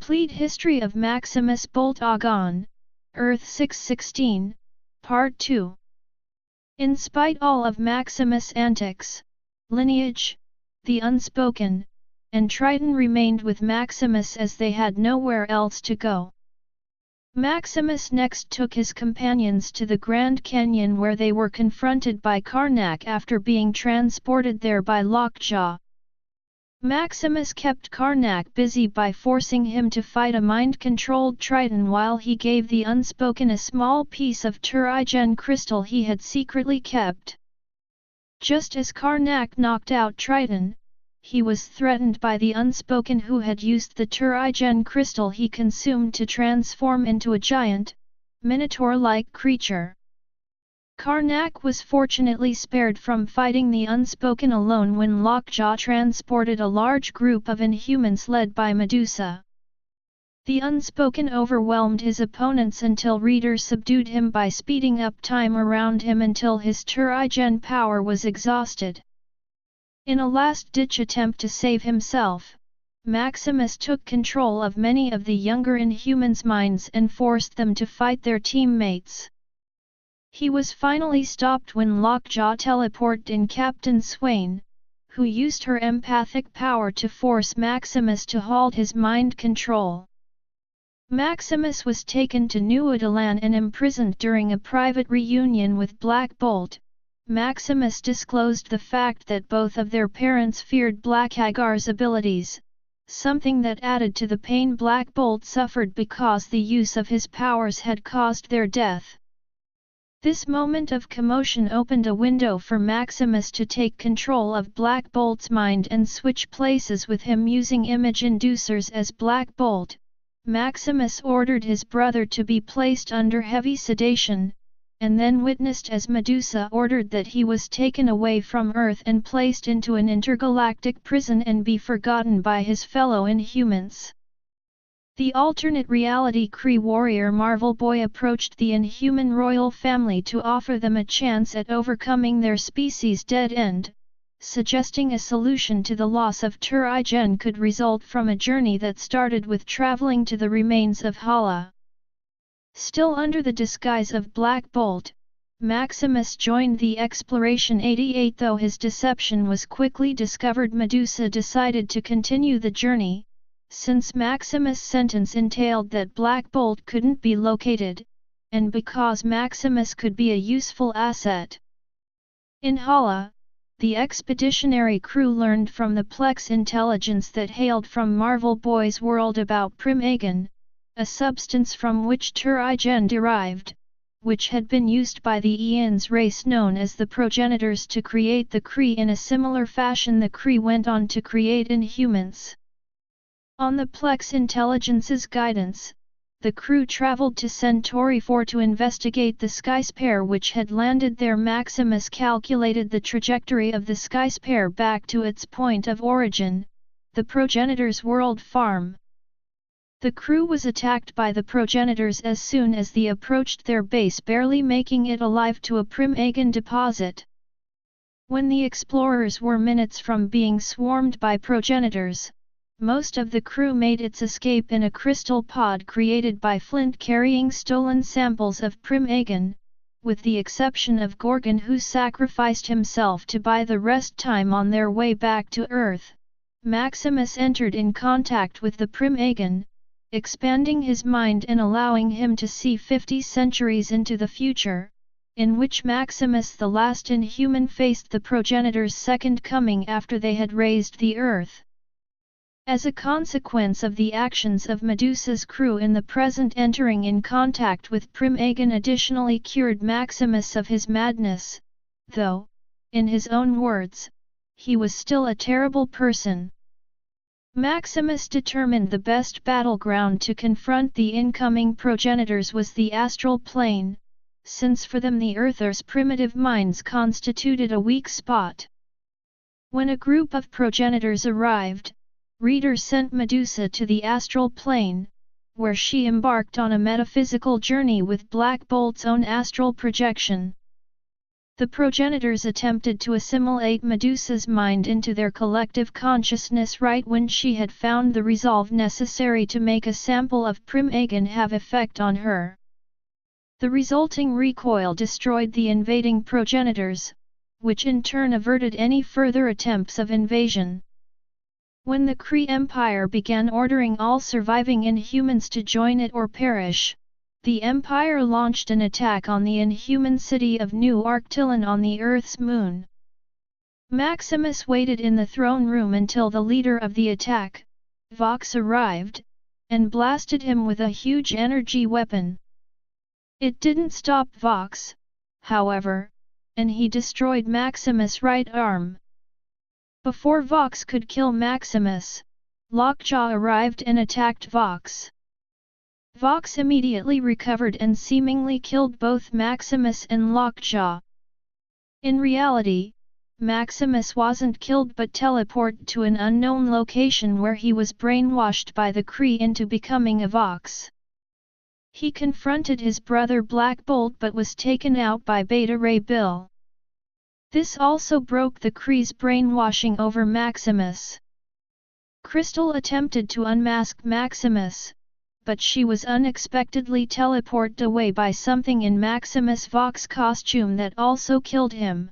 Complete History of Maximus Boltagon, Earth 616, Part 2. In spite all of Maximus' antics, lineage, the unspoken, and Triton remained with Maximus as they had nowhere else to go. Maximus next took his companions to the Grand Canyon where they were confronted by Karnak after being transported there by Lockjaw. Maximus kept Karnak busy by forcing him to fight a mind-controlled Triton while he gave the unspoken a small piece of Turigen crystal he had secretly kept. Just as Karnak knocked out Triton, he was threatened by the unspoken who had used the Turigen crystal he consumed to transform into a giant, minotaur-like creature. Karnak was fortunately spared from fighting the unspoken alone when Lockjaw transported a large group of Inhumans led by Medusa. The unspoken overwhelmed his opponents until Reader subdued him by speeding up time around him until his Turigen power was exhausted. In a last-ditch attempt to save himself, Maximus took control of many of the younger Inhumans' minds and forced them to fight their teammates. He was finally stopped when Lockjaw teleported in Captain Swain, who used her empathic power to force Maximus to halt his mind control. Maximus was taken to New Italan and imprisoned during a private reunion with Black Bolt. Maximus disclosed the fact that both of their parents feared Blackhagar's abilities, something that added to the pain Black Bolt suffered because the use of his powers had caused their death. This moment of commotion opened a window for Maximus to take control of Black Bolt's mind and switch places with him using image inducers as Black Bolt. Maximus ordered his brother to be placed under heavy sedation, and then witnessed as Medusa ordered that he was taken away from Earth and placed into an intergalactic prison and be forgotten by his fellow Inhumans. The alternate reality Kree warrior Marvel Boy approached the Inhuman royal family to offer them a chance at overcoming their species' dead end, suggesting a solution to the loss of Turigen could result from a journey that started with traveling to the remains of Hala. Still under the disguise of Black Bolt, Maximus joined the Exploration 88. Though his deception was quickly discovered, Medusa decided to continue the journey, since Maximus' sentence entailed that Black Bolt couldn't be located, and because Maximus could be a useful asset. In Hala, the expeditionary crew learned from the Plex intelligence that hailed from Marvel Boy's world about Primagon, a substance from which Turigen derived, which had been used by the Ian's race known as the progenitors to create the Kree. In a similar fashion, the Kree went on to create Inhumans. On the Plex intelligence's guidance, the crew traveled to Centauri 4 to investigate the Skyspare which had landed there. Maximus calculated the trajectory of the Skyspare back to its point of origin, the progenitors' world farm. The crew was attacked by the progenitors as soon as they approached their base, barely making it alive to a Primagon deposit. When the explorers were minutes from being swarmed by progenitors, most of the crew made its escape in a crystal pod created by Flint carrying stolen samples of Primagon, with the exception of Gorgon who sacrificed himself to buy the rest time on their way back to Earth. Maximus entered in contact with the Primagon, expanding his mind and allowing him to see 50 centuries into the future, in which Maximus the last Inhuman faced the progenitors' second coming after they had raised the Earth. As a consequence of the actions of Medusa's crew in the present, entering in contact with Primagon additionally cured Maximus of his madness, though, in his own words, he was still a terrible person. Maximus determined the best battleground to confront the incoming progenitors was the astral plane, since for them the Earthers' primitive minds constituted a weak spot. When a group of progenitors arrived, Reader sent Medusa to the astral plane, where she embarked on a metaphysical journey with Black Bolt's own astral projection. The progenitors attempted to assimilate Medusa's mind into their collective consciousness right when she had found the resolve necessary to make a sample of Primagon have effect on her. The resulting recoil destroyed the invading progenitors, which in turn averted any further attempts of invasion. When the Kree Empire began ordering all surviving Inhumans to join it or perish, the Empire launched an attack on the Inhuman city of New Arctillon on the Earth's moon. Maximus waited in the throne room until the leader of the attack, Vox, arrived, and blasted him with a huge energy weapon. It didn't stop Vox, however, and he destroyed Maximus' right arm. Before Vox could kill Maximus, Lockjaw arrived and attacked Vox. Vox immediately recovered and seemingly killed both Maximus and Lockjaw. In reality, Maximus wasn't killed but teleported to an unknown location where he was brainwashed by the Kree into becoming a Vox. He confronted his brother Black Bolt but was taken out by Beta Ray Bill. This also broke the Kree's brainwashing over Maximus. Crystal attempted to unmask Maximus, but she was unexpectedly teleported away by something in Maximus' Vox costume that also killed him.